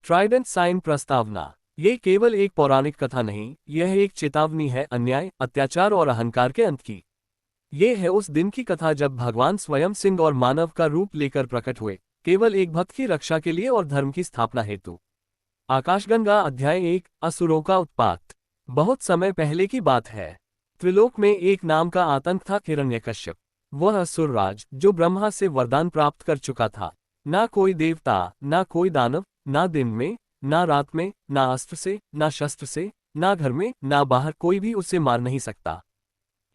Trident sign प्रस्तावना। ये केवल एक पौराणिक कथा नहीं, यह एक चेतावनी है अन्याय, अत्याचार और अहंकार के अंत की। ये है उस दिन की कथा जब भगवान स्वयं सिंह और मानव का रूप लेकर प्रकट हुए, केवल एक भक्त की रक्षा के लिए और धर्म की स्थापना हेतु। आकाशगंगा अध्याय 1, असुरों का उत्पात। बहुत समय पहले की बात है। त्रिलोक में एक नाम का आतंक था, हिरण्यकश्यप। वह असुर राज जो ब्रह्मा से वरदान प्राप्त कर चुका था। ना कोई देवता, ना कोई दानव, ना दिन में, ना रात में, ना अस्त्र से, ना शस्त्र से, ना घर में, ना बाहर, कोई भी उसे मार नहीं सकता।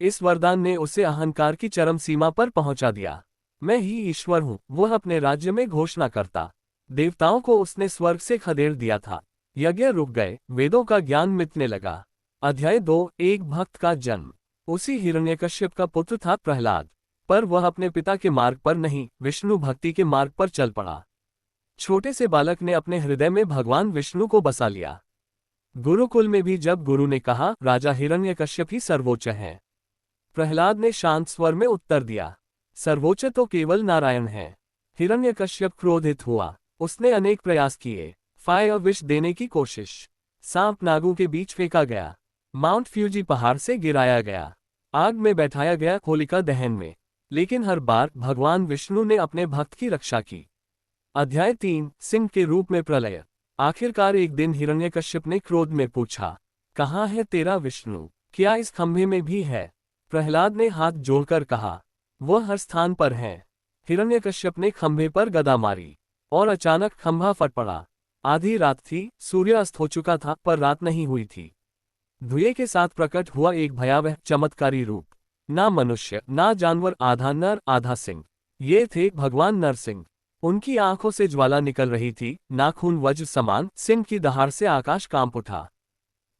इस वरदान ने उसे अहंकार की चरम सीमा पर पहुंचा दिया। मैं ही ईश्वर हूं, वह अपने राज्य में घोषणा करता। देवताओं को उसने स्वर्ग से खदेड़ दिया था। यज्ञ रुक गए, वेदों का ज्ञान मिटने लगा। अध्याय 2, एक भक्त का जन्म। उसी हिरण्यकश्यप का पुत्र था प्रहलाद। पर वह अपने पिता के मार्ग पर नहीं, विष्णु भक्ति के मार्ग पर चल पड़ा। छोटे से बालक ने अपने हृदय में भगवान विष्णु को बसा लिया। गुरुकुल में भी जब गुरु ने कहा राजा हिरण्यकश्यप ही सर्वोच्च है, प्रहलाद ने शांत स्वर में उत्तर दिया, सर्वोच्च तो केवल नारायण है। हिरण्यकश्यप क्रोधित हुआ। उसने अनेक प्रयास किए। फायर विष देने की कोशिश, सांप नागों के बीच फेंका गया, माउंट फ्यूजी पहाड़ से गिराया गया, आग में बैठाया गया, होलिका दहन में, लेकिन हर बार भगवान विष्णु ने अपने भक्त की रक्षा की। अध्याय 3, सिंह के रूप में प्रलय। आखिरकार एक दिन हिरण्यकश्यप ने क्रोध में पूछा, कहाँ है तेरा विष्णु? क्या इस खंभे में भी है? प्रहलाद ने हाथ जोड़कर कहा, वह हर स्थान पर है। हिरण्यकश्यप ने खंभे पर गदा मारी और अचानक खंभा फट पड़ा। आधी रात थी, सूर्य अस्त हो चुका था, पर रात नहीं हुई थी। धुएं के साथ प्रकट हुआ एक भयावह चमत्कारी रूप। ना मनुष्य, ना जानवर, आधा नर आधा सिंह। ये थे भगवान नरसिंह। उनकी आंखों से ज्वाला निकल रही थी, नाखून वज्र समान। सिंह की दहाड़ से आकाश कांप उठा।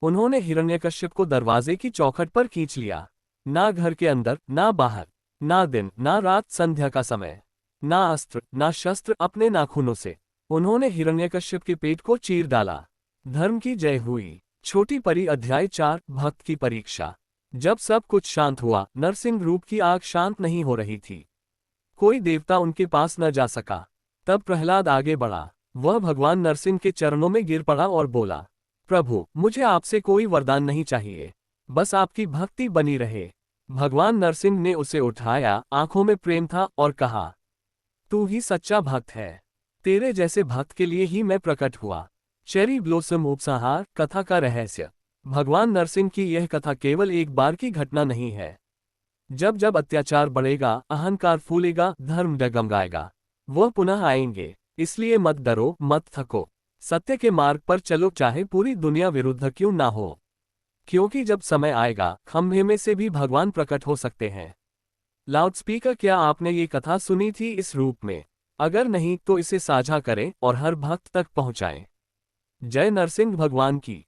उन्होंने हिरण्यकश्यप को दरवाजे की चौखट पर खींच लिया। ना घर के अंदर, ना बाहर, ना दिन, ना रात, संध्या का समय। ना अस्त्र, ना शस्त्र, अपने नाखूनों से उन्होंने हिरण्यकश्यप के पेट को चीर डाला। धर्म की जय हुई। छोटी परी अध्याय 4, भक्त की परीक्षा। जब सब कुछ शांत हुआ, नरसिंह रूप की आग शांत नहीं हो रही थी। कोई देवता उनके पास न जा सका। तब प्रहलाद आगे बढ़ा। वह भगवान नरसिंह के चरणों में गिर पड़ा और बोला, प्रभु, मुझे आपसे कोई वरदान नहीं चाहिए, बस आपकी भक्ति बनी रहे। भगवान नरसिंह ने उसे उठाया, आंखों में प्रेम था, और कहा, तू ही सच्चा भक्त है। तेरे जैसे भक्त के लिए ही मैं प्रकट हुआ। चेरी ब्लोसम उपसंहार, कथा का रहस्य। भगवान नरसिंह की यह कथा केवल एक बार की घटना नहीं है। जब जब अत्याचार बढ़ेगा, अहंकार फूलेगा, धर्म डगमगाएगा, वह पुनः आएंगे। इसलिए मत डरो, मत थको। सत्य के मार्ग पर चलो, चाहे पूरी दुनिया विरुद्ध क्यों ना हो। क्योंकि जब समय आएगा, खंभे में से भी भगवान प्रकट हो सकते हैं। लाउडस्पीकर, क्या आपने ये कथा सुनी थी इस रूप में? अगर नहीं तो इसे साझा करें और हर भक्त तक पहुंचाएं। जय नरसिंह भगवान की।